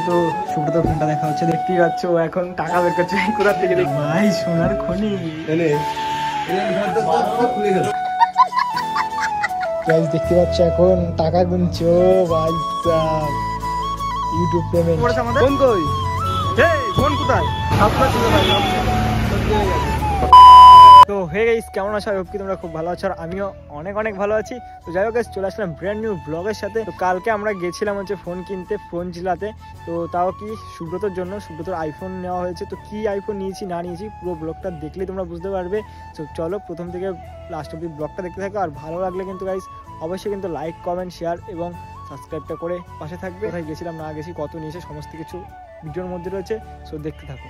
কিন্তু সুব্রতর ফোনটা দেখা হচ্ছে, দেখতেই পাচ্ছ ও এখন টাকা বের করছে কোথা থেকে। ভাই সোনার খনি দেখতে পাচ্ছ এখন টাকা গুনছে। ও ভাই ইউটিউব পেমেন্ট ফোন কই, ফোন কোথায়? তো হে গাইস, কেমন আছো? আই হোপ কি তোমরা খুব ভালো আছো, আর আমিও অনেক অনেক ভালো আছি। তো যাই হোক গাইস, চলে আসলাম ব্র্যান্ড নিউ ব্লগের সাথে। তো কালকে আমরা গেছিলাম হচ্ছে ফোন কিনতে ফোন জেলাতে, তো তাও কি সুব্রতর জন্য। সুব্রতর আইফোন নেওয়া হয়েছে। তো কি আইফোন নিয়েছি না নিয়েছি পুরো ব্লগটা দেখলেই তোমরা বুঝতে পারবে। তো চলো প্রথম থেকে লাস্ট অব্দি ব্লগটা দেখতে থাকো, আর ভালো লাগলে কিন্তু গাইস অবশ্যই কিন্তু লাইক কমেন্ট শেয়ার এবং সাবস্ক্রাইবটা করে পাশে থাকবে। কোথায় গেছিলাম না গেছি কত নিয়েছে সমস্ত কিছু ভিডিওর মধ্যে রয়েছে, সো দেখতে থাকো।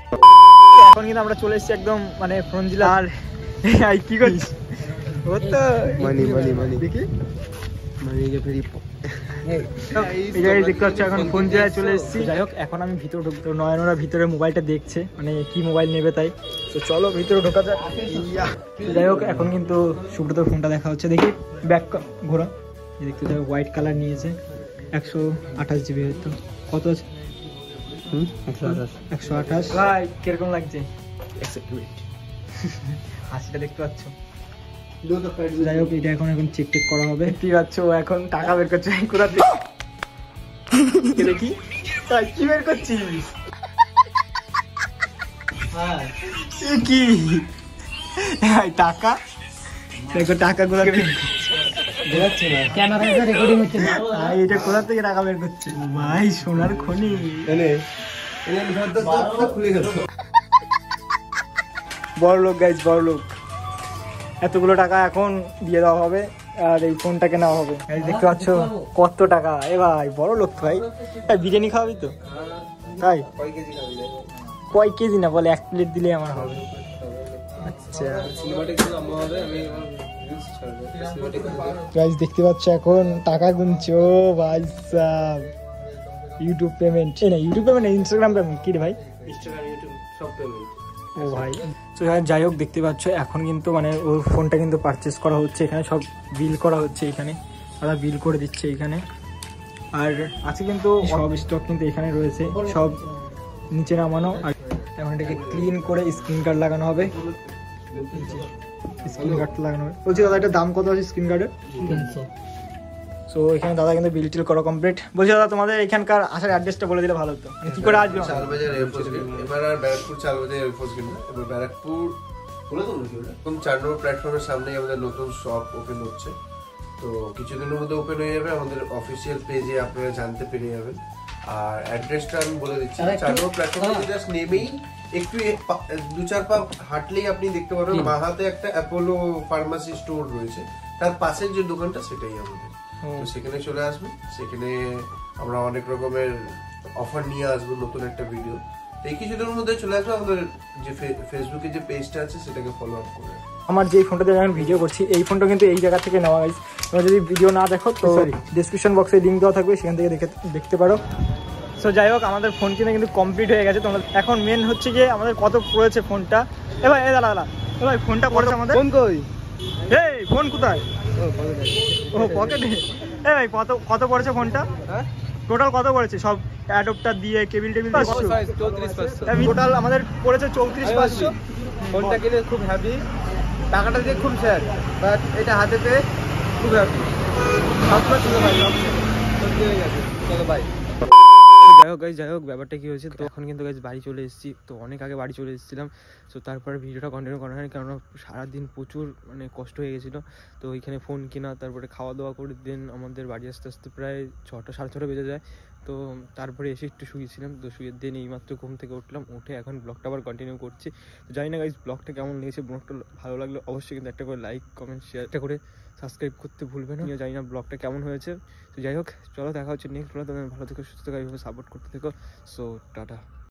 এখন কিন্তু আমরা চলে এসেছি একদম মানে ফোন জেলা। আর কি করছিস? ও তো দেখি দেখতে পাচ্ছ এখন ফোন জেলায় চলে এসেছি। যাই হোক এখন আমি ভিতরে ঢুকবো, নয়নরা ভিতরে মোবাইলটা দেখছে মানে কি মোবাইল নেবে তাই। তো চলো ভিতরে ঢোকা যাক। যাই হোক এখন কিন্তু সুব্রতর ফোনটা দেখা হচ্ছে, দেখি ব্যাক ঘোরা। দেখতে যাই হোয়াইট কালার নিয়েছে, 128 জিবি হয়তো। কত আছে? 128। ভাই কিরকম লাগছে? হাসিটা দেখতে পাচ্ছ? যাই হোক এটা এখন চেক টেক করা হবে। দেখতে পাচ্ছ এখন টাকা বের করছে কোথা থেকে দেখি। কি বের করছিস? কি টাকা দেখো, টাকা কোথা থেকে এটা কোথা থেকে টাকা বের করছে? ভাই সোনার খনি। বড় লোক গাইজ, বড় লোক। এতগুলো টাকা এখন দিয়ে দেওয়া হবে আর এই ফোনটাকে নেওয়া হবে। দেখতে পাচ্ছ কত টাকা। এ ভাই বড় লোক তো ভাই। বিরিয়ানি খাওয়াবি তো? তাই কয় কেজি না বলে 1 প্লেট দিলে আমার হবে। আচ্ছা গাইজ দেখতে পাচ্ছ এখন টাকা গুনছে। ও ভাই সাব ইউটিউব পেমেন্ট, না ইউটিউব পেমেন্ট, ইনস্টাগ্রাম পেমেন্ট। কি রে ভাই? ইনস্টাগ্রাম ইউটিউব সব পেমেন্ট। ও ভাই তো যাই হোক দেখতে পাচ্ছ এখন কিন্তু মানে ওর ফোনটা কিন্তু পারচেস করা হচ্ছে। এখানে সব বিল করা হচ্ছে, এখানে ওরা বিল করে দিচ্ছে এখানে। আর আছে কিন্তু সব স্টক কিন্তু এখানে রয়েছে, সব নিচে নামানো। আর এখন এটাকে ক্লিন করে স্ক্রিন গার্ড লাগানো হবে। স্ক্রিন গার্ডটা লাগানো হবে। বলছি দাদা এটার দাম কত আছে স্ক্রিন গার্ডের? 300। সো এখানে দাদা কিন্তু বিল টিল করা কমপ্লিট। বলছি দাদা তোমাদের এখানকার আসার অ্যাড্রেসটা বলে দিলে ভালো হতো, কি করে আসবে? চালবাজার এয়ারফোর্স গেট, এবার আর ব্যারাকপুর চালবাজার এয়ারফোর্স গেট না, এবার ব্যারাকপুর 4 নম্বর প্ল্যাটফর্মের সামনে আমাদের নতুন শপ ওপেন হচ্ছে। তো কিছুদিনের মধ্যে ওপেন হয়ে যাবে, আমাদের অফিসিয়াল পেজে আপনারা জানতে পেরে যাবেন। আর অ্যাড্রেসটা আমি বলে দিচ্ছি, 4 নম্বর প্ল্যাটফর্মে জাস্ট নেমেই একটু 2-4 পা হাঁটলেই আপনি দেখতে পারবেন বাহাতে একটা অ্যাপোলো ফার্মাসি স্টোর রয়েছে, তার পাশের যে দোকানটা সেটাই আমাদের। তো সেখানে চলে আসবেন, সেখানে আমরা অনেক রকমের অফার নিয়ে আসবো, নতুন একটা ভিডিও। এই কিছুদিনের মধ্যে চলে আসবে। আমাদের যে ফেসবুকে যে পেজটা আছে সেটাকে ফলো আপ করে। আমার যে ফোনটাতে আমি ভিডিও করছি এই ফোনটা কিন্তু এই জায়গা থেকে নেওয়া হয়েছে। তোমরা যদি ভিডিও না দেখো তো ডেসক্রিপশন বক্সে লিঙ্ক দেওয়া থাকবে, সেখান থেকে দেখতে পারো। সো যাই হোক আমাদের ফোন কিনে কিন্তু কমপ্লিট হয়ে গেছে। তোমরা এখন মেন হচ্ছে গিয়ে আমাদের কত পড়েছে ফোনটা। এ ভাই এ দাঁড়া এ ভাই ফোনটা পড়েছে আমাদের। ফোন কই? এই ফোন কোথায়? ও পকেটে। এ ভাই কত পড়েছে ফোনটা? টোটাল কত পড়েছে সব অ্যাডপ্টার দিয়ে কেবিল টেবিল দিয়ে? 34,500 টোটাল আমাদের পড়েছে 34,500। ফোনটা কিনে খুব হ্যাপি, টাকাটা দিয়ে খুব স্যার, বাট এটা হাতে পেয়ে খুব হ্যাপি। সবসময় শুনে ভাই সত্যি হয়ে গেছে। চলো ভাই। যাই হোক ব্যাপারটা কি হয়েছে, তো এখন কিন্তু গাইজ বাড়ি চলে এসেছি। তো অনেক আগে বাড়ি চলে এসেছিলাম। তো তারপরে ভিডিওটা কন্টিনিউ করা হয়নি, কারণ সারাদিন প্রচুর মানে কষ্ট হয়ে গেছিলো। তো ওইখানে ফোন কেনা, তারপরে খাওয়া দাওয়া করে দেন আমাদের বাড়ি আসতে আসতে প্রায় 6টা 6:30 বেজে যায়। তো তারপরে এসে একটু শুয়েছিলাম। তো শুয়ে দেন এইমাত্র ঘুম থেকে উঠলাম, উঠে এখন ব্লগটা আবার কন্টিনিউ করছি। তো জানি না গাইজ ব্লগটা কেমন লেগেছে। ব্লগটা ভালো লাগলে অবশ্যই কিন্তু একটা করে লাইক কমেন্ট শেয়ারটা করে সাবস্ক্রাইব করতে ভুলবে না। জানি না ব্লগটা কেমন হয়েছে। তো যাই হোক চলো দেখা হচ্ছে নেক্সট ব্লগ। ভালো থেকো, সুস্থ থেকো, এইভাবে সাপোর্ট করতে থেকো। So tata.